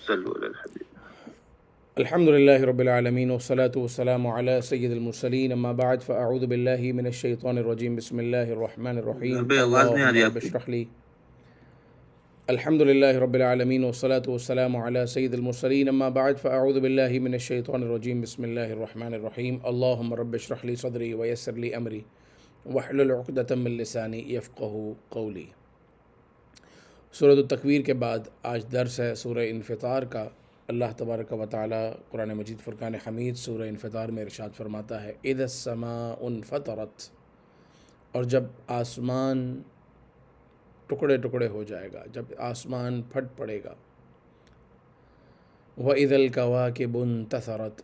صلوا علی الحبیب۔ الحمد للہ رب العالمین والصلاة والسلام علی سید المرسلین اما بعد فاعوذ باللہ من الشیطان الرجیم بسم اللہ الرحمن الرحیم بھائی آواز نہیں آ اللہم رہی رب آپ کی۔ اشرح لی الحمد للہ رب العالمین والصلاة والسلام علی سید المرسلین اما بعد فاعوذ باللہ من الشیطان الرجیم بسم اللہ الرحمن الرحیم اللہم رب اشرح لی صدری ویسر لی امری واحلل عقدۃ من لسانی یفقہوا قولی۔ سورۃ التکویر کے بعد آج درس ہے سورہ انفطار کا۔ اللہ تبارک و تعالی قرآن مجید فرقان حمید سورہ انفطار میں ارشاد فرماتا ہے اذا السماء انفطرت، اور جب آسمان ٹکڑے ٹکڑے ہو جائے گا، جب آسمان پھٹ پڑے گا، وَإِذَا الْكَوَاكِبُ انتَثَرَتْ،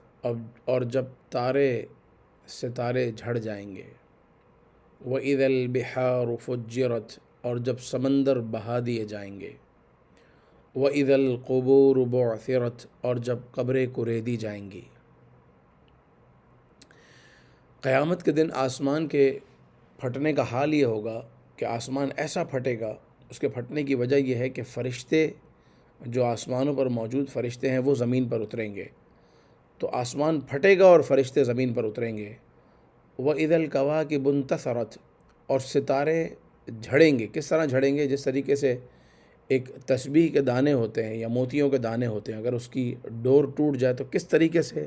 اور جب ستارے جھڑ جائیں گے، وَإِذَا الْبِحَارُ فُجِّرَتْ، اور جب سمندر بہا دیے جائیں گے، وَإِذَا الْقُبُورُ بُعْثِرَتْ، اور جب قبریں کریدی جائیں گی۔ قیامت کے دن آسمان کے پھٹنے کا حال یہ ہوگا کہ آسمان ایسا پھٹے گا، اس کے پھٹنے کی وجہ یہ ہے کہ فرشتے جو آسمانوں پر موجود فرشتے ہیں وہ زمین پر اتریں گے، تو آسمان پھٹے گا اور فرشتے زمین پر اتریں گے۔ وَإِذَا الْكَوَاكِبُ انتَثَرَتْ، اور ستارے جھڑیں گے۔ کس طرح جھڑیں گے؟ جس طریقے سے ایک تسبیح کے دانے ہوتے ہیں یا موتیوں کے دانے ہوتے ہیں، اگر اس کی ڈور ٹوٹ جائے تو کس طریقے سے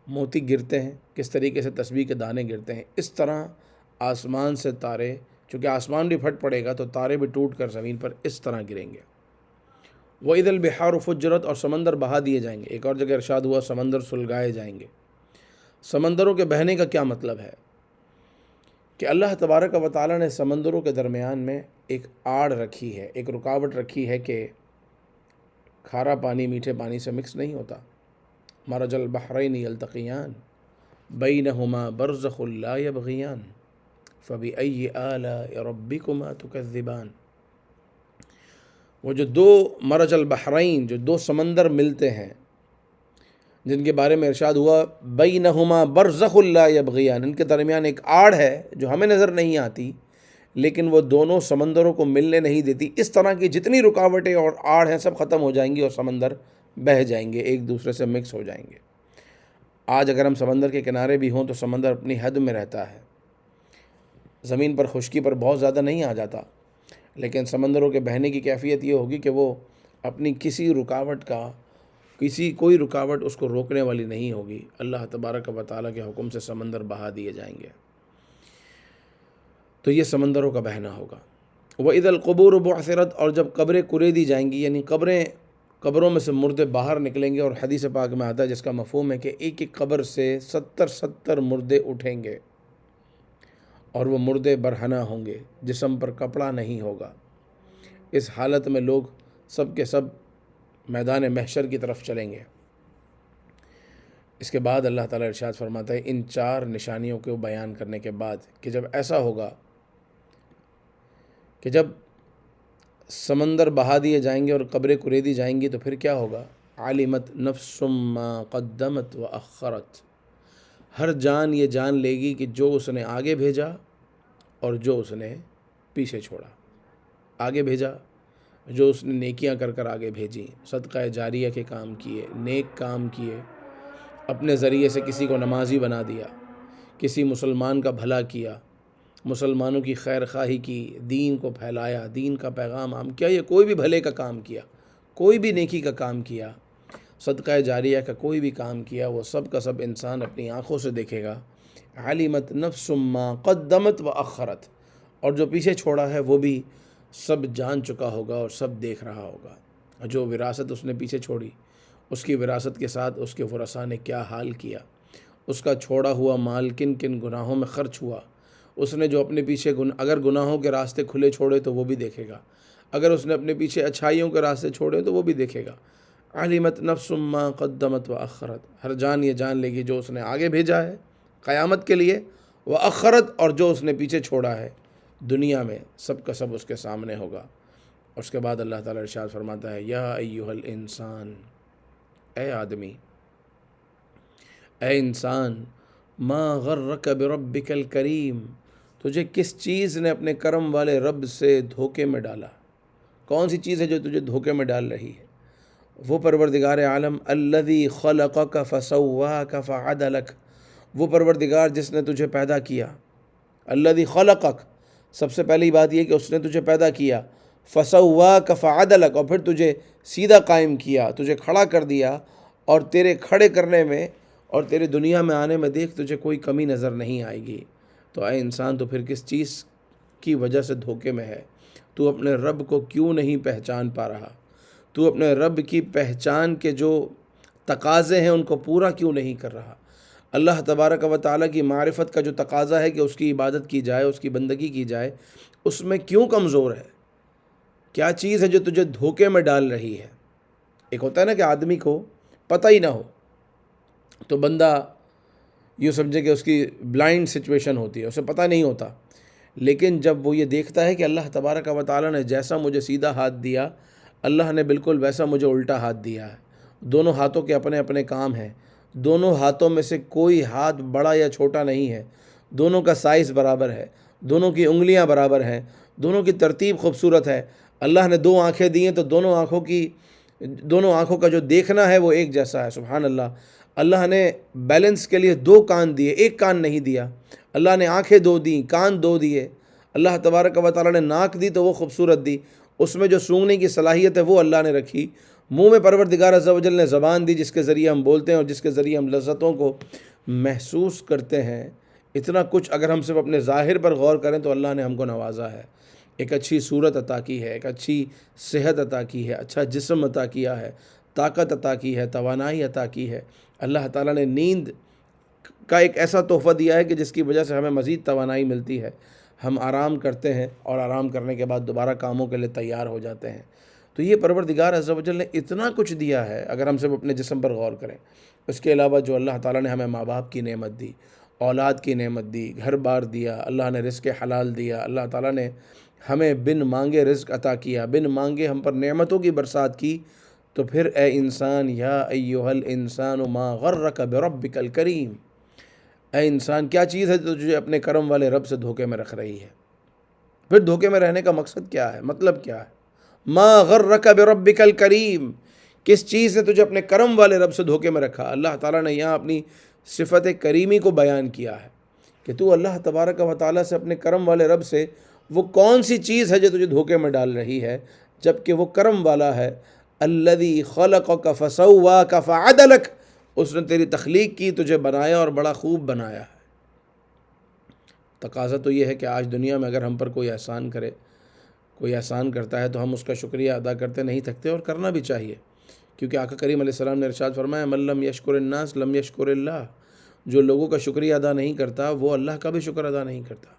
موتی گرتے ہیں، کس طریقے سے تسبیح کے دانے گرتے ہیں، اس طرح آسمان سے تارے، چونکہ آسمان بھی پھٹ پڑے گا تو تارے بھی ٹوٹ کر زمین پر اس طرح گریں گے۔ وَإِذَا الْبِحَارُ فُجِّرَتْ، اور سمندر بہا دیے جائیں گے۔ ایک اور جگہ ارشاد ہوا سمندر سلگائے جائیں گے۔ سمندروں کے بہنے کا کیا مطلب ہے؟ کہ اللہ تبارک و تعالیٰ نے سمندروں کے درمیان میں ایک آڑ رکھی ہے، ایک رکاوٹ رکھی ہے کہ کھارا پانی میٹھے پانی سے مکس نہیں ہوتا۔ مرج البحرین یلتقیان بینہما برزخ لا یبغیان فبأی آلاء ربکما تکذبان۔ وہ جو دو مرج البحرین، جو دو سمندر ملتے ہیں، جن کے بارے میں ارشاد ہوا بینہما برزخ لا یبغیان، ان کے درمیان ایک آڑ ہے جو ہمیں نظر نہیں آتی لیکن وہ دونوں سمندروں کو ملنے نہیں دیتی۔ اس طرح کی جتنی رکاوٹیں اور آڑ ہیں سب ختم ہو جائیں گی اور سمندر بہہ جائیں گے، ایک دوسرے سے مکس ہو جائیں گے۔ آج اگر ہم سمندر کے کنارے بھی ہوں تو سمندر اپنی حد میں رہتا ہے، زمین پر خشکی پر بہت زیادہ نہیں آ جاتا، لیکن سمندروں کے بہنے کی کیفیت یہ ہوگی کہ وہ اپنی کوئی رکاوٹ اس کو روکنے والی نہیں ہوگی۔ اللہ تبارک و تعالیٰ کے حکم سے سمندر بہا دیے جائیں گے، تو یہ سمندروں کا بہنا ہوگا۔ وَإِذَا الْقُبُورُ بُعْثِرَتْ، اور جب قبریں کریدی جائیں گی، یعنی قبروں میں سے مردے باہر نکلیں گے، اور حدیث پاک میں آتا ہے جس کا مفہوم ہے کہ ایک ایک قبر سے 70 مردے اٹھیں گے اور وہ مردے برہنہ ہوں گے، جسم پر کپڑا نہیں ہوگا۔ اس حالت میں لوگ سب کے سب میدان محشر کی طرف چلیں گے۔ اس کے بعد اللہ تعالیٰ ارشاد فرماتا ہے ان 4 نشانیوں کو بیان کرنے کے بعد کہ جب ایسا ہوگا کہ جب سمندر بہا دیے جائیں گے اور قبریں کریدی جائیں گی تو پھر کیا ہوگا؟ علمت نفس ما قدمت واخرت، ہر جان یہ جان لے گی کہ جو اس نے آگے بھیجا اور جو اس نے پیچھے چھوڑا۔ آگے بھیجا جو اس نے نیکیاں کر کر آگے بھیجی، صدقہ جاریہ کے کام کیے، نیک کام کیے، اپنے ذریعے سے کسی کو نمازی بنا دیا، کسی مسلمان کا بھلا کیا، مسلمانوں کی خیر خواہی کی، دین کو پھیلایا، دین کا پیغام عام کیا، یہ کوئی بھی بھلے کا کام کیا، کوئی بھی نیکی کا کام کیا، صدقہ جاریہ کا کوئی بھی کام کیا، وہ سب کا سب انسان اپنی آنکھوں سے دیکھے گا۔ علمت نفس ما قدمت واخرت، اور جو پیچھے چھوڑا ہے وہ بھی سب جان چکا ہوگا اور سب دیکھ رہا ہوگا۔ جو وراثت اس نے پیچھے چھوڑی، اس کی وراثت کے ساتھ اس کے ورثاء نے کیا حال کیا، اس کا چھوڑا ہوا مال کن کن گناہوں میں خرچ ہوا، اس نے جو اپنے پیچھے اگر گناہوں کے راستے کھلے چھوڑے تو وہ بھی دیکھے گا، اگر اس نے اپنے پیچھے اچھائیوں کے راستے چھوڑے تو وہ بھی دیکھے گا۔ علمت نفس ما قدمت واخرت، ہر جان یہ جان لے گی جو اس نے آگے بھیجا ہے قیامت کے لیے، واخرت، اور جو اس نے پیچھے چھوڑا ہے دنیا میں، سب کا سب اس کے سامنے ہوگا۔ اس کے بعد اللہ تعالیٰ ارشاد فرماتا ہے یا ایھا الانسان، اے آدمی، اے انسان، ما غرک بربک الکریم، تجھے کس چیز نے اپنے کرم والے رب سے دھوکے میں ڈالا؟ کون سی چیز ہے جو تجھے دھوکے میں ڈال رہی ہے؟ وہ پروردگار عالم الذی خلقک فسواک فعدلک، وہ پروردگار جس نے تجھے پیدا کیا، الذی خلقک، سب سے پہلی بات یہ کہ اس نے تجھے پیدا کیا، فسواک فعدلک، اور پھر تجھے سیدھا قائم کیا، تجھے کھڑا کر دیا، اور تیرے کھڑے کرنے میں اور تیرے دنیا میں آنے میں دیکھ تجھے کوئی کمی نظر نہیں آئے گی۔ تو اے انسان، تو پھر کس چیز کی وجہ سے دھوکے میں ہے؟ تو اپنے رب کو کیوں نہیں پہچان پا رہا؟ تو اپنے رب کی پہچان کے جو تقاضے ہیں ان کو پورا کیوں نہیں کر رہا؟ اللہ تبارک و تعالیٰ کی معرفت کا جو تقاضا ہے کہ اس کی عبادت کی جائے، اس کی بندگی کی جائے، اس میں کیوں کمزور ہے؟ کیا چیز ہے جو تجھے دھوکے میں ڈال رہی ہے؟ ایک ہوتا ہے نا کہ آدمی کو پتہ ہی نہ ہو، تو بندہ یوں سمجھے کہ اس کی بلائنڈ سچویشن ہوتی ہے، اسے پتہ نہیں ہوتا۔ لیکن جب وہ یہ دیکھتا ہے کہ اللہ تبارک و تعالیٰ نے جیسا مجھے سیدھا ہاتھ دیا، اللہ نے بالکل ویسا مجھے الٹا ہاتھ دیا ہے، دونوں ہاتھوں کے اپنے اپنے کام ہیں، دونوں ہاتھوں میں سے کوئی ہاتھ بڑا یا چھوٹا نہیں ہے، دونوں کا سائز برابر ہے، دونوں کی انگلیاں برابر ہیں، دونوں کی ترتیب خوبصورت ہے۔ اللہ نے دو آنکھیں دی ہیں تو دونوں آنکھوں کا جو دیکھنا ہے وہ ایک جیسا ہے، سبحان اللہ۔ اللہ نے بیلنس کے لیے دو کان دیے، ایک کان نہیں دیا۔ اللہ نے آنکھیں دو دیں، کان دو دیے۔ اللہ تبارک و تعالیٰ نے ناک دی تو وہ خوبصورت دی، اس میں جو سونگنے کی صلاحیت ہے وہ اللہ نے رکھی۔ منہ میں پروردگار عز و جل نے زبان دی جس کے ذریعے ہم بولتے ہیں اور جس کے ذریعے ہم لذتوں کو محسوس کرتے ہیں۔ اتنا کچھ اگر ہم صرف اپنے ظاہر پر غور کریں تو اللہ نے ہم کو نوازا ہے، ایک اچھی صورت عطا کی ہے، ایک اچھی صحت عطا کی ہے، اچھا جسم عطا کیا ہے، طاقت عطا کی ہے، توانائی عطا کی ہے۔ اللہ تعالیٰ نے نیند کا ایک ایسا تحفہ دیا ہے کہ جس کی وجہ سے ہمیں مزید توانائی ملتی ہے، ہم آرام کرتے ہیں اور آرام کرنے کے بعد دوبارہ کاموں کے لیے تیار ہو جاتے ہیں۔ تو یہ پروردگار عز و جل نے اتنا کچھ دیا ہے اگر ہم صرف اپنے جسم پر غور کریں۔ اس کے علاوہ جو اللہ تعالیٰ نے ہمیں ماں باپ کی نعمت دی، اولاد کی نعمت دی، گھر بار دیا، اللہ نے رزق حلال دیا، اللہ تعالیٰ نے ہمیں بن مانگے رزق عطا کیا، بن مانگے ہم پر نعمتوں کی برسات کی، تو پھر اے انسان، یا ایھا الانسان ما غرک بربک الکریم، اے انسان کیا چیز ہے جو تجھے اپنے کرم والے رب سے دھوکے میں رکھ رہی ہے؟ پھر دھوکے میں رہنے کا مقصد کیا ہے، مطلب کیا ہے؟ ما غرک بربک الکریم، کس چیز نے تجھے اپنے کرم والے رب سے دھوکے میں رکھا؟ اللہ تعالیٰ نے یہاں اپنی صفت کریمی کو بیان کیا ہے کہ تو اللہ تبارک و تعالیٰ سے، اپنے کرم والے رب سے، وہ کون سی چیز ہے جو تجھے دھوکے میں ڈال رہی ہے جبکہ وہ کرم والا ہے۔ الذی خلقک فسواک فعدلک، اس نے تیری تخلیق کی، تجھے بنایا اور بڑا خوب بنایا ہے۔ تقاضا تو یہ ہے کہ آج دنیا میں اگر ہم پر کوئی احسان کرے، کوئی احسان کرتا ہے تو ہم اس کا شکریہ ادا کرتے نہیں تھکتے، اور کرنا بھی چاہیے، کیونکہ آقا کریم علیہ السلام نے ارشاد فرمایا من لم یشکر الناس لم یشکر اللہ، جو لوگوں کا شکریہ ادا نہیں کرتا وہ اللہ کا بھی شکر ادا نہیں کرتا۔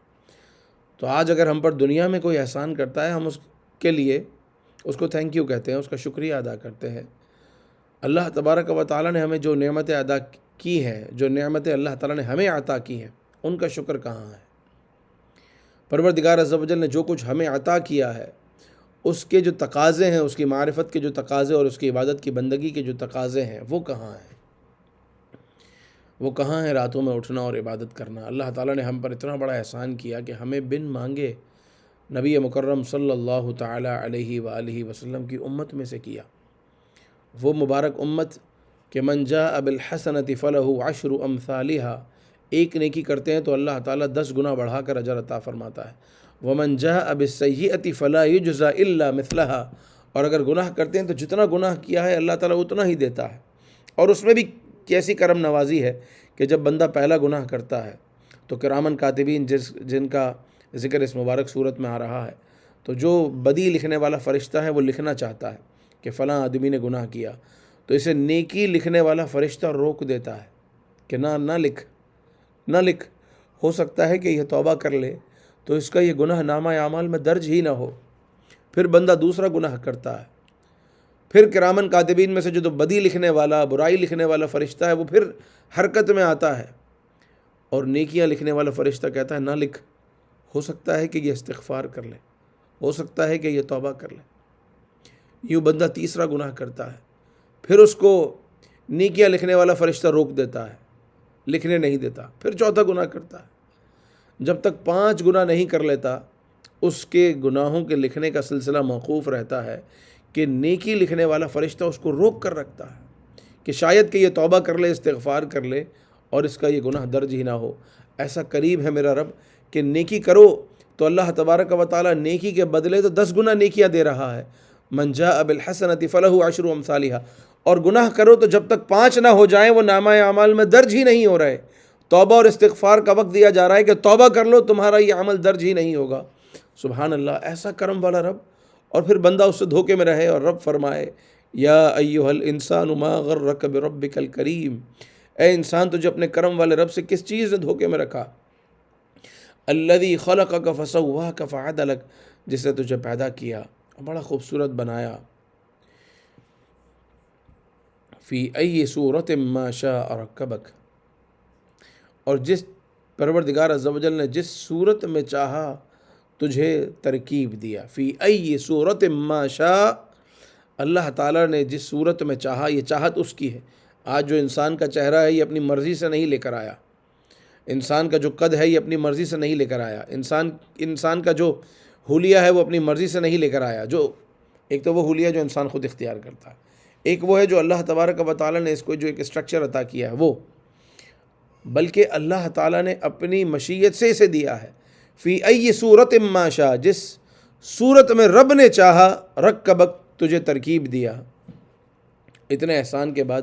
تو آج اگر ہم پر دنیا میں کوئی احسان کرتا ہے، ہم اس کے لیے اس کو تھینک یو کہتے ہیں، اس کا شکریہ ادا کرتے ہیں۔ اللہ تبارک و تعالیٰ نے ہمیں جو نعمتیں ادا کی ہیں، جو نعمتیں اللہ تعالیٰ نے ہمیں عطا کی ہیں، ان کا شکر کہاں ہے؟ پروردگار عز و جل نے جو کچھ ہمیں عطا کیا ہے، اس کے جو تقاضے ہیں، اس کی معرفت کے جو تقاضے اور اس کی عبادت کی بندگی کے جو تقاضے ہیں، وہ کہاں ہیں؟ وہ کہاں ہیں راتوں میں اٹھنا اور عبادت کرنا؟ اللہ تعالیٰ نے ہم پر اتنا بڑا احسان کیا کہ ہمیں بن مانگے نبی مکرم صلی اللہ تعالیٰ علیہ وآلہ وسلم کی امت میں سے کیا۔ وہ مبارک امت کہ من جاء بالحسنۃ فلہ عشر امثالھا، ایک نیکی کرتے ہیں تو اللہ تعالیٰ 10 گنا بڑھا کر اجر عطا فرماتا ہے۔ ومن جاء بالسیئۃ فلا یجزى الا مثلھا، اور اگر گناہ کرتے ہیں تو جتنا گناہ کیا ہے اللہ تعالیٰ اتنا ہی دیتا ہے۔ اور اس میں بھی کیسی کرم نوازی ہے کہ جب بندہ پہلا گناہ کرتا ہے تو کرامن کاتبین جن کا ذکر اس مبارک صورت میں آ رہا ہے، تو جو بدی لکھنے والا فرشتہ ہے وہ لکھنا چاہتا ہے کہ فلاں آدمی نے گناہ کیا، تو اسے نیکی لکھنے والا فرشتہ روک دیتا ہے کہ نہ لکھ، ہو سکتا ہے کہ یہ توبہ کر لے تو اس کا یہ گناہ نامہ اعمال میں درج ہی نہ ہو۔ پھر بندہ دوسرا گناہ کرتا ہے، پھر کرامن کاتبین میں سے جو بدی لکھنے والا، برائی لکھنے والا فرشتہ ہے وہ پھر حرکت میں آتا ہے، اور نیکیاں لکھنے والا فرشتہ کہتا ہے نہ لکھ، ہو سکتا ہے کہ یہ استغفار کر لے، ہو سکتا ہے کہ یہ توبہ کر لے۔ یوں بندہ تیسرا گناہ کرتا ہے، پھر اس کو نیکیاں لکھنے والا فرشتہ روک دیتا ہے، لکھنے نہیں دیتا، پھر چوتھا گناہ کرتا ہے۔ جب تک 5 گناہ نہیں کر لیتا، اس کے گناہوں کے لکھنے کا سلسلہ موقوف رہتا ہے کہ نیکی لکھنے والا فرشتہ اس کو روک کر رکھتا ہے کہ شاید کہ یہ توبہ کر لے، استغفار کر لے اور اس کا یہ گناہ درج ہی نہ ہو۔ ایسا قریب ہے میرا رب کہ نیکی کرو تو اللہ تبارک و تعالیٰ نیکی کے بدلے تو 10 گنا نیکیاں دے رہا ہے۔ من جاء بالحسنۃ فلہ عشر امثالھا، اور گناہ کرو تو جب تک 5 نہ ہو جائیں وہ نامہ اعمال میں درج ہی نہیں ہو رہے۔ توبہ اور استغفار کا وقت دیا جا رہا ہے کہ توبہ کر لو، تمہارا یہ عمل درج ہی نہیں ہوگا۔ سبحان اللہ، ایسا کرم والا رب، اور پھر بندہ اس سے دھوکے میں رہے اور رب فرمائے یا ایھا الانسان ما غرک بربک الکریم، اے انسان تجھے اپنے کرم والے رب سے کس چیز نے دھوکے میں رکھا؟ الذی خلقک فسواک فعدلک، جس نے تجھے پیدا کیا، بڑا خوبصورت بنایا، فی ای صورت ما شاء رکبک، اور جس پروردگار عز و جل نے جس صورت میں چاہا تجھے ترکیب دیا۔ فی ای صورت ما شاء، اللہ تعالیٰ نے جس صورت میں چاہا، یہ چاہت اس کی ہے۔ آج جو انسان کا چہرہ ہے یہ اپنی مرضی سے نہیں لے کر آیا، انسان کا جو قد ہے یہ اپنی مرضی سے نہیں لے کر آیا، انسان کا جو حلیہ ہے وہ اپنی مرضی سے نہیں لے کر آیا۔ جو ایک تو وہ حلیہ جو انسان خود اختیار کرتا ہے، ایک وہ ہے جو اللہ تبارک و تعالیٰ نے اس کو جو ایک اسٹرکچر عطا کیا ہے وہ، بلکہ اللہ تعالیٰ نے اپنی مشیت سے اسے دیا ہے۔ فی ای صورت ما شاء، جس صورت میں رب نے چاہا، رکبک، تجھے ترکیب دیا۔ اتنے احسان کے بعد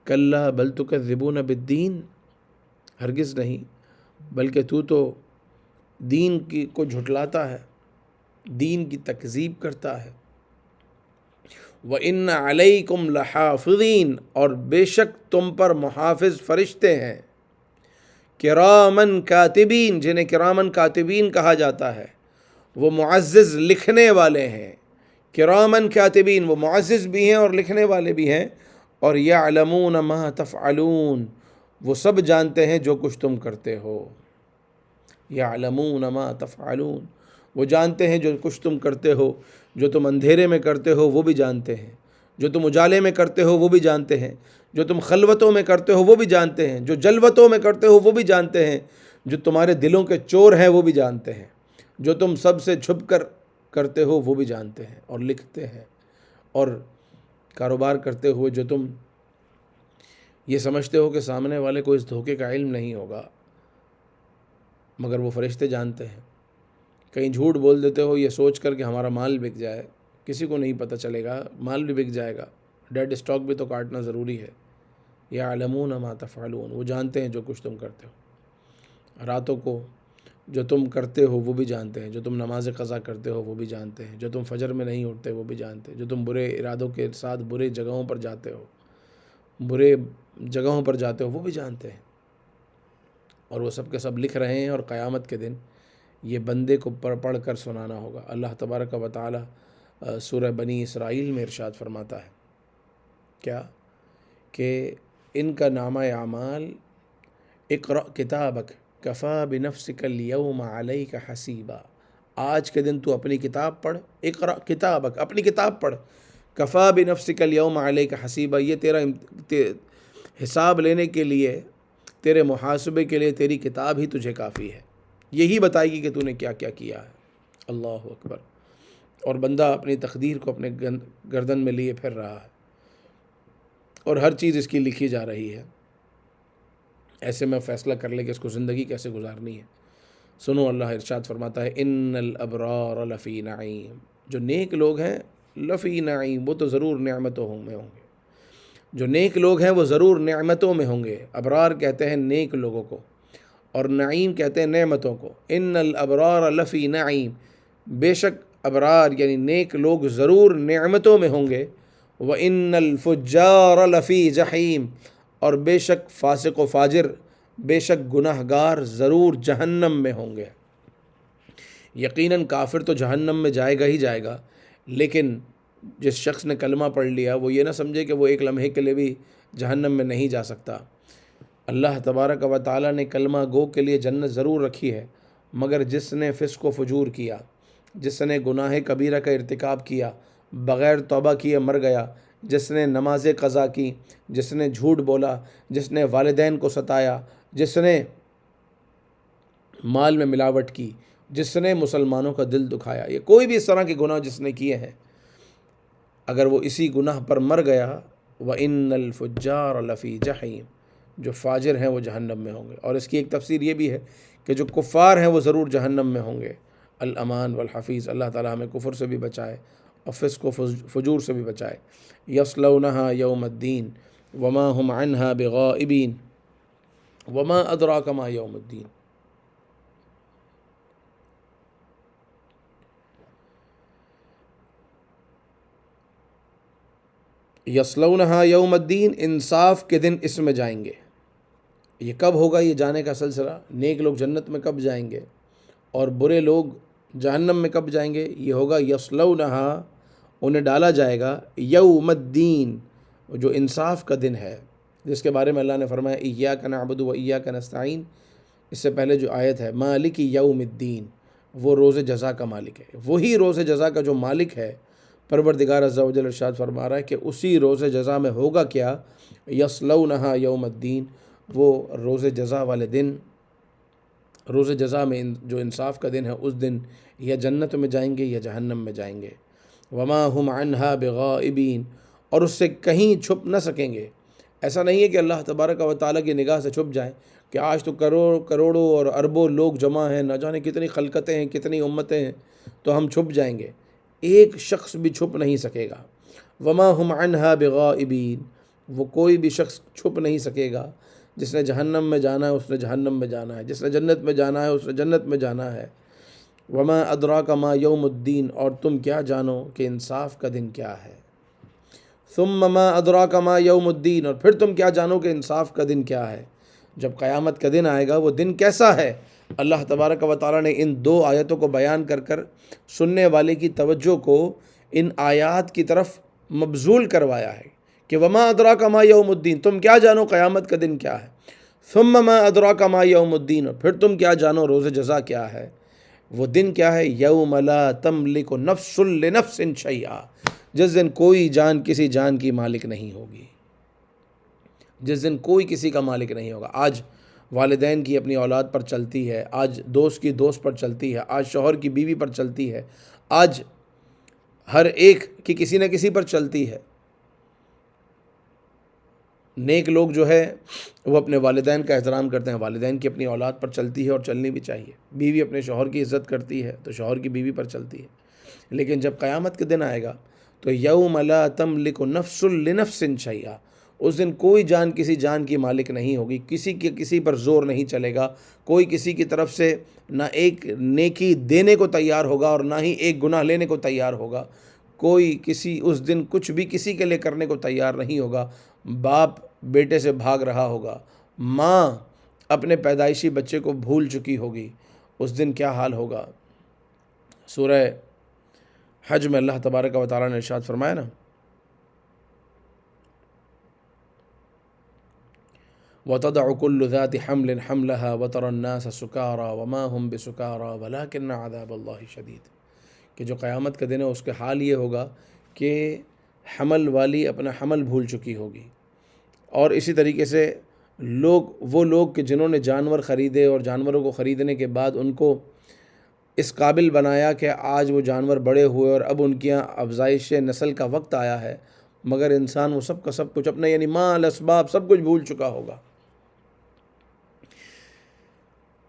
کلا بل تکذبون بالدین، ہرگز نہیں، بلکہ تو دین کو جھٹلاتا ہے، دین کی تکذیب کرتا ہے۔ وَإِنَّ عَلَيْكُمْ لَحَافِظِينَ، اور بے شک تم پر محافظ فرشتے ہیں، کرامن کاتبین، جنہیں کرامن کاتبین کہا جاتا ہے، وہ معزز لکھنے والے ہیں۔ کرامن کاتبین، وہ معزز بھی ہیں اور لکھنے والے بھی ہیں۔ اور یعلمون ما تفعلون، وہ سب جانتے ہیں جو کچھ تم کرتے ہو۔ یعلمون ما تفعلون، وہ جانتے ہیں جو کچھ تم کرتے ہو، جو تم اندھیرے میں کرتے ہو وہ بھی جانتے ہیں، جو تم اجالے میں کرتے ہو وہ بھی جانتے ہیں، جو تم خلوتوں میں کرتے ہو وہ بھی جانتے ہیں، جو جلوتوں میں کرتے ہو وہ بھی جانتے ہیں، جو تمہارے دلوں کے چور ہیں وہ بھی جانتے ہیں، جو تم سب سے چھپ کر کرتے ہو وہ بھی جانتے ہیں اور لکھتے ہیں۔ اور کاروبار کرتے ہوئے جو تم یہ سمجھتے ہو کہ سامنے والے کو اس دھوکے کا علم نہیں ہوگا، مگر وہ فرشتے جانتے ہیں۔ کہیں جھوٹ بول دیتے ہو یہ سوچ کر کہ ہمارا مال بک جائے، کسی کو نہیں پتہ چلے گا، مال بھی بک جائے گا، ڈیڈ اسٹاک بھی تو کاٹنا ضروری ہے۔ یعلمون ما تفعلون، وہ جانتے ہیں جو کچھ تم کرتے ہو۔ راتوں کو جو تم کرتے ہو وہ بھی جانتے ہیں، جو تم نماز قضا کرتے ہو وہ بھی جانتے ہیں، جو تم فجر میں نہیں اٹھتے وہ بھی جانتے ہیں، جو تم برے ارادوں کے ساتھ برے جگہوں پر جاتے ہو، برے جگہوں پر جاتے ہو وہ بھی جانتے ہیں۔ اور وہ سب کے سب لکھ رہے ہیں، اور قیامت کے دن یہ بندے کو پڑھ کر سنانا ہوگا۔ اللہ تبارک و تعالی سورہ بنی اسرائیل میں ارشاد فرماتا ہے کیا کہ ان کا نامہ اعمال اقرأ کتابک کفا بنفسک اليوم علیک حسیبا، آج کے دن تو اپنی کتاب پڑھ، اقرأ کتابک، اپنی کتاب پڑھ، کفا بنفسک اليوم علیک حسیبا، یہ تیرا حساب لینے کے لیے، تیرے محاسبے کے لیے تیری کتاب ہی تجھے کافی ہے، یہی بتائے گی کہ تو نے کیا کیا کیا ہے۔ اللہ اکبر۔ اور بندہ اپنی تقدیر کو اپنے گردن میں لیے پھر رہا ہے، اور ہر چیز اس کی لکھی جا رہی ہے۔ ایسے میں فیصلہ کر لے کہ اس کو زندگی کیسے گزارنی ہے۔ سنو، اللہ ارشاد فرماتا ہے ان الابرار لفی نعیم، جو نیک لوگ ہیں لفی نعیم، وہ تو ضرور نعمتوں میں ہوں گے، جو نیک لوگ ہیں وہ ضرور نعمتوں میں ہوں گے۔ ابرار کہتے ہیں نیک لوگوں کو، اور نعیم کہتے ہیں نعمتوں کو۔ ان الابرار لفی نعیم، بے شک ابرار یعنی نیک لوگ ضرور نعمتوں میں ہوں گے۔ وَإِنَّ الْفُجَّارَ لَفِي جَحِيمٍ، اور بے شک فاسق و فاجر، بے شک گناہ گار ضرور جہنم میں ہوں گے۔ یقیناً کافر تو جہنم میں جائے گا ہی جائے گا، لیکن جس شخص نے کلمہ پڑھ لیا وہ یہ نہ سمجھے کہ وہ ایک لمحے کے لیے بھی جہنم میں نہیں جا سکتا۔ اللہ تبارک و تعالیٰ نے کلمہ گو کے لیے جنت ضرور رکھی ہے، مگر جس نے فسق و فجور کیا، جس نے گناہ کبیرہ کا ارتکاب کیا، بغیر توبہ کیے مر گیا، جس نے نماز قضا کی، جس نے جھوٹ بولا، جس نے والدین کو ستایا، جس نے مال میں ملاوٹ کی، جس نے مسلمانوں کا دل دکھایا، یہ کوئی بھی اس طرح کے گناہ جس نے کیے ہیں، اگر وہ اسی گناہ پر مر گیا، وَإِنَّ الْفُجَّارَ لَفِي جَحِيمٍ، جو فاجر ہیں وہ جہنم میں ہوں گے۔ اور اس کی ایک تفسیر یہ بھی ہے کہ جو کفار ہیں وہ ضرور جہنم میں ہوں گے۔ الامان والحفیظ، اللہ تعالیٰ ہمیں کفر سے بھی بچائے اور فسق و فجور سے بھی بچائے۔ یصلونہا یوم الدین وما هم عنہا بغائبین وما ادراک ما یوم الدین۔ یصلونہا یوم الدین، انصاف کے دن اس میں جائیں گے۔ یہ کب ہوگا یہ جانے کا سلسلہ؟ نیک لوگ جنت میں کب جائیں گے اور برے لوگ جہنم میں کب جائیں گے؟ یہ ہوگا یصلونہا، انہیں ڈالا جائے گا، یوم الدین، جو انصاف کا دن ہے، جس کے بارے میں اللہ نے فرمایا ایاک نعبد و ایاک نستعین۔ اس سے پہلے جو آیت ہے مالک یوم الدین، وہ روز جزا کا مالک ہے۔ وہی روز جزا کا جو مالک ہے پروردگار عز و جل ارشاد فرما رہا ہے کہ اسی روز جزا میں ہوگا کیا؟ یصلونہا یوم الدین، وہ روز جزا والے دن، روز جزا میں جو انصاف کا دن ہے، اس دن یا جنت میں جائیں گے یا جہنم میں جائیں گے۔ وما ہم عنہا بغائبین، اور اس سے کہیں چھپ نہ سکیں گے۔ ایسا نہیں ہے کہ اللہ تبارک و تعالیٰ کی نگاہ سے چھپ جائیں کہ آج تو کروڑوں اور اربوں لوگ جمع ہیں، نہ جانے کتنی خلقتیں ہیں، کتنی امتیں ہیں، تو ہم چھپ جائیں گے۔ ایک شخص بھی چھپ نہیں سکے گا۔ وما ہم عنہا بغائبین، وہ کوئی بھی شخص چھپ نہیں سکے گا۔ جس نے جہنم میں جانا ہے اس نے جہنم میں جانا ہے، جس نے جنت میں جانا ہے اس نے جنت میں جانا ہے۔ وما ادراک ما یوم الدین، اور تم کیا جانو کہ انصاف کا دن کیا ہے۔ ثم ما ادراک ما یوم الدین، اور پھر تم کیا جانو کہ انصاف کا دن کیا ہے۔ جب قیامت کا دن آئے گا وہ دن کیسا ہے؟ اللہ تبارک و تعالیٰ نے ان دو آیتوں کو بیان کر کر سننے والے کی توجہ کو ان آیات کی طرف مبذول کروایا ہے کہ وما ادراک ما یوم الدین، تم کیا جانو قیامت کا دن کیا ہے۔ ثم ما ادراک ما یوم الدین، اور پھر تم کیا جانو روز جزا کیا ہے۔ وہ دن کیا ہے؟ یوم لا تملک نفس لنفس شیئا، جس دن کوئی جان کسی جان کی مالک نہیں ہوگی، جس دن کوئی کسی کا مالک نہیں ہوگا۔ آج والدین کی اپنی اولاد پر چلتی ہے، آج دوست کی دوست پر چلتی ہے، آج شوہر کی بیوی پر چلتی ہے، آج ہر ایک کی کسی نہ کسی پر چلتی ہے۔ نیک لوگ جو ہے وہ اپنے والدین کا احترام کرتے ہیں، والدین کی اپنی اولاد پر چلتی ہے اور چلنی بھی چاہیے۔ بیوی اپنے شوہر کی عزت کرتی ہے تو شوہر کی بیوی پر چلتی ہے۔ لیکن جب قیامت کے دن آئے گا تو یوم لا تملک نفس لنفس شیئا، اس دن کوئی جان کسی جان کی مالک نہیں ہوگی، کسی کے کسی پر زور نہیں چلے گا، کوئی کسی کی طرف سے نہ ایک نیکی دینے کو تیار ہوگا اور نہ ہی ایک گناہ لینے کو تیار ہوگا۔ کوئی کسی اس دن کچھ بھی کسی کے لیے کرنے کو تیار نہیں ہوگا۔ باپ بیٹے سے بھاگ رہا ہوگا، ماں اپنے پیدائشی بچے کو بھول چکی ہوگی۔ اس دن کیا حال ہوگا؟ سورہ حج میں اللہ تبارک و تعالیٰ نے ارشاد فرمایا نا، وَتَضَعُ كُلُّ ذَاتِ حَمْلٍ حَمْلَهَا وَتَرَى النَّاسَ سُكَارَى وَمَا هُمْ بِسُكَارَى وَلَكِنَّ عَذَابَ اللَّهِ شَدِيدٌ، کہ جو قیامت کا دن ہے اس کے حال یہ ہوگا کہ حمل والی اپنا حمل بھول چکی ہوگی۔ اور اسی طریقے سے وہ لوگ کہ جنہوں نے جانور خریدے اور جانوروں کو خریدنے کے بعد ان کو اس قابل بنایا کہ آج وہ جانور بڑے ہوئے اور اب ان کی افزائش نسل کا وقت آیا ہے، مگر انسان وہ سب کا سب کچھ اپنا یعنی مال اسباب سب کچھ بھول چکا ہوگا۔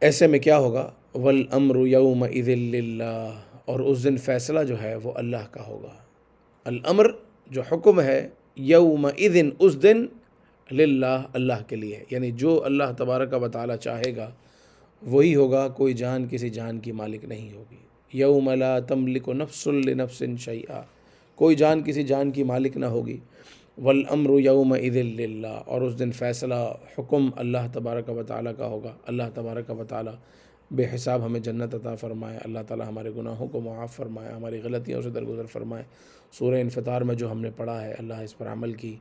ایسے میں کیا ہوگا؟ وَالْأَمْرُ يَوْمَئِذٍ لِلَّهِ، اور اس دن فیصلہ جو ہے وہ اللہ کا ہوگا۔ الامر جو حکم ہے، یومئذ اس دن، للہ اللہ کے لیے، یعنی جو اللہ تبارک و تعالیٰ چاہے گا وہی ہوگا، کوئی جان کسی جان کی مالک نہیں ہوگی۔ یوم لا تملک نفس لنفس شیئا، کوئی جان کسی جان کی مالک نہ ہوگی۔ والامر یومئذ للہ، اور اس دن فیصلہ حکم اللہ تبارک و تعالیٰ کا ہوگا۔ اللہ تبارک و تعالیٰ بے حساب ہمیں جنت عطا فرمائے، اللہ تعالیٰ ہمارے گناہوں کو معاف فرمائے، ہماری غلطیوں سے درگزر فرمائے۔ سورہ انفطار میں جو ہم نے پڑھا ہے اللہ اس پر عمل کی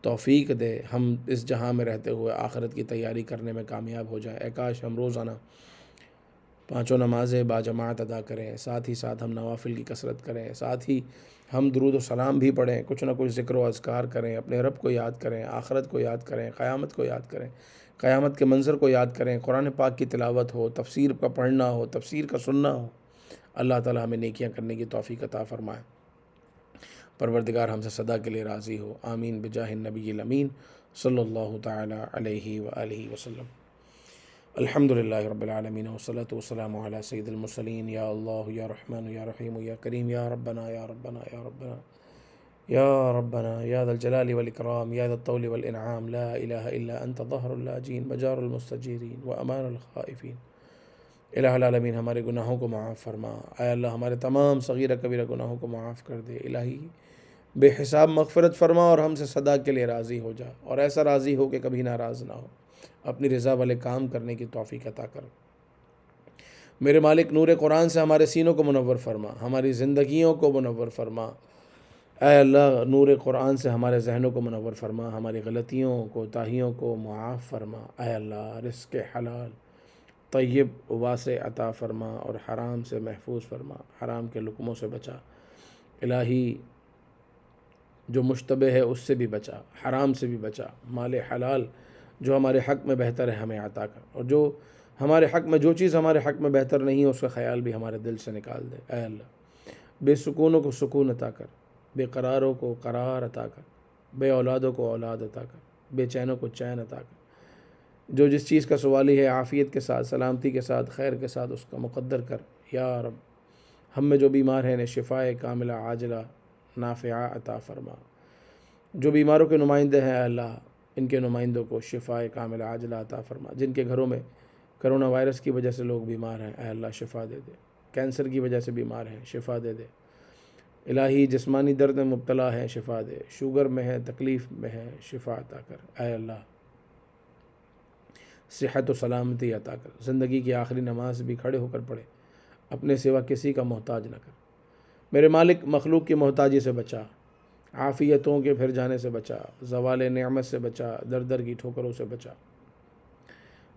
توفیق دے، ہم اس جہاں میں رہتے ہوئے آخرت کی تیاری کرنے میں کامیاب ہو جائیں۔ اے کاش ہم روزانہ پانچوں نمازیں باجماعت ادا کریں، ساتھ ہی ساتھ ہم نوافل کی کثرت کریں، ساتھ ہی ہم درود و سلام بھی پڑھیں، کچھ نہ کچھ ذکر و اذکار کریں، اپنے رب کو یاد کریں، آخرت کو یاد کریں، قیامت کو یاد کریں، قیامت کے منظر کو یاد کریں، قرآن پاک کی تلاوت ہو، تفسیر کا پڑھنا ہو، تفسیر کا سننا ہو۔ اللہ تعالی ہمیں نیکیاں کرنے کی توفیق عطا فرمائے۔ پروردگار ہم سے سدا کے لیے راضی ہو. آمین بجاہ النبی الامین صلی اللہ تعالی علیہ وآلہ وسلم. الحمدللہ رب العالمین والصلاة والسلام علی سید المرسلین. یا اللہ یا رحمن یا رحیم یا کریم یا ربنا یا ربنا یا ربنا یا ربنا یا ذا الجلال والاکرام یا ذا الطول والانعام. لا الہ الا انت ظہر اللاجین مجار المستجیرین وامان الخائفین. الہ العالمین ہمارے گناہوں کو معاف فرما. اے اللہ ہمارے تمام صغیرہ کبیرہ گناہوں کو معاف کر دے. الہی بے حساب مغفرت فرما اور ہم سے صدا کے لیے راضی ہو جا، اور ایسا راضی ہو کہ کبھی ناراض نہ ہو. اپنی رضا والے کام کرنے کی توفیق عطا کر. میرے مالک نور قرآن سے ہمارے سینوں کو منور فرما، ہماری زندگیوں کو منور فرما. اے اللہ نور قرآن سے ہمارے ذہنوں کو منور فرما، ہماری غلطیوں کوتاہیوں کو معاف فرما. اے اللہ رزق حلال طیب واسع عطا فرما اور حرام سے محفوظ فرما، حرام کے لقموں سے بچا. الہی جو مشتبہ ہے اس سے بھی بچا، حرام سے بھی بچا. مال حلال جو ہمارے حق میں بہتر ہے ہمیں عطا کر، اور جو ہمارے حق میں جو چیز ہمارے حق میں بہتر نہیں ہے اس کا خیال بھی ہمارے دل سے نکال دے. اے اللہ بے سکونوں کو سکون عطا کر، بے قراروں کو قرار عطا کر، بے اولادوں کو اولاد عطا کر، بے چینوں کو چین عطا کر. جو جس چیز کا سوالی ہے عافیت کے ساتھ، سلامتی کے ساتھ، خیر کے ساتھ اس کا مقدر کر. یا رب ہم میں جو بیمار ہیں انہیں شفائے کاملہ عاجلہ نافعہ عطا فرما. جو بیماروں کے نمائندے ہیں اے اللہ ان کے نمائندوں کو شفائے کاملہ عاجلہ عطا فرما. جن کے گھروں میں کرونا وائرس کی وجہ سے لوگ بیمار ہیں اے اللہ شفا دے دے. کینسر کی وجہ سے بیمار ہیں شفا دے دے. الہی جسمانی درد میں مبتلا ہے شفا دے. شوگر میں ہے، تکلیف میں ہے، شفا عطا کر. اے اللہ صحت و سلامتی عطا کر. زندگی کی آخری نماز بھی کھڑے ہو کر پڑھے، اپنے سوا کسی کا محتاج نہ کر. میرے مالک مخلوق کی محتاجی سے بچا، عافیتوں کے پھر جانے سے بچا، زوال نعمت سے بچا، در در کی ٹھوکروں سے بچا،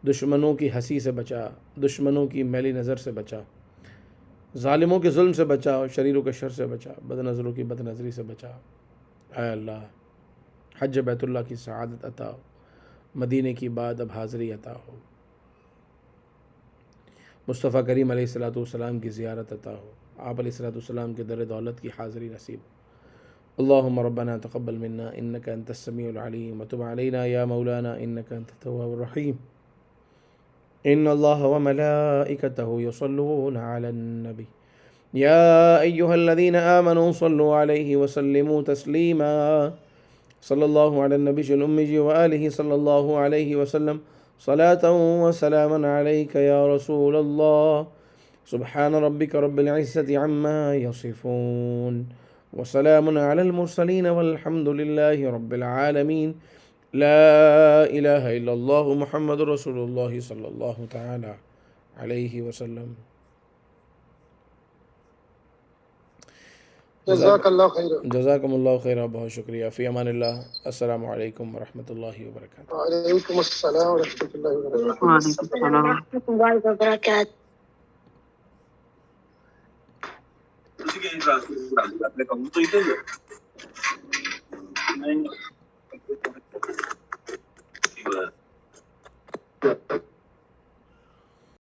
دشمنوں کی ہنسی سے بچا، دشمنوں کی میلی نظر سے بچا، ظالموں کے ظلم سے بچا، اور شریروں کے شر سے بچا، بد نظروں کی بد نظری سے بچا. اے اللہ حج بیت اللہ کی سعادت عطا ہو، مدینے کی بعد اب حاضری عطا ہو، مصطفیٰ کریم علیہ السلام کی زیارت عطا ہو، آپ علیہ السلام کے در دولت کی حاضری نصیب ہو. اللهم ربنا تقبل منا إنك أنت السميع العليم وتب علينا يا مولانا إنك أنت التواب الرحيم. إن الله وملائكته يصلون على النبي يا أيها الذين آمنوا صلوا عليه وسلموا تسليما. صلى الله على النبي الأمي وآله صلى الله عليه وسلم صلاة وسلاما عليك يا رسول الله. سبحان ربك رب العزة عما يصفون وسلام على المرسلين والحمد لله رب العالمين. لا الہ الا اللہ محمد رسول اللہ صلی اللہ تعالی علیہ وسلم. جزاک اللہ خیر. جزاکم اللہ خیر. بہت شکریہ. فی امان اللہ. السلام علیکم ورحمۃ اللہ وبرکاتہ. وعلیکم السلام ورحمۃ اللہ وبرکاتہ. وعلیکم السلام ورحمۃ اللہ وبرکاتہ.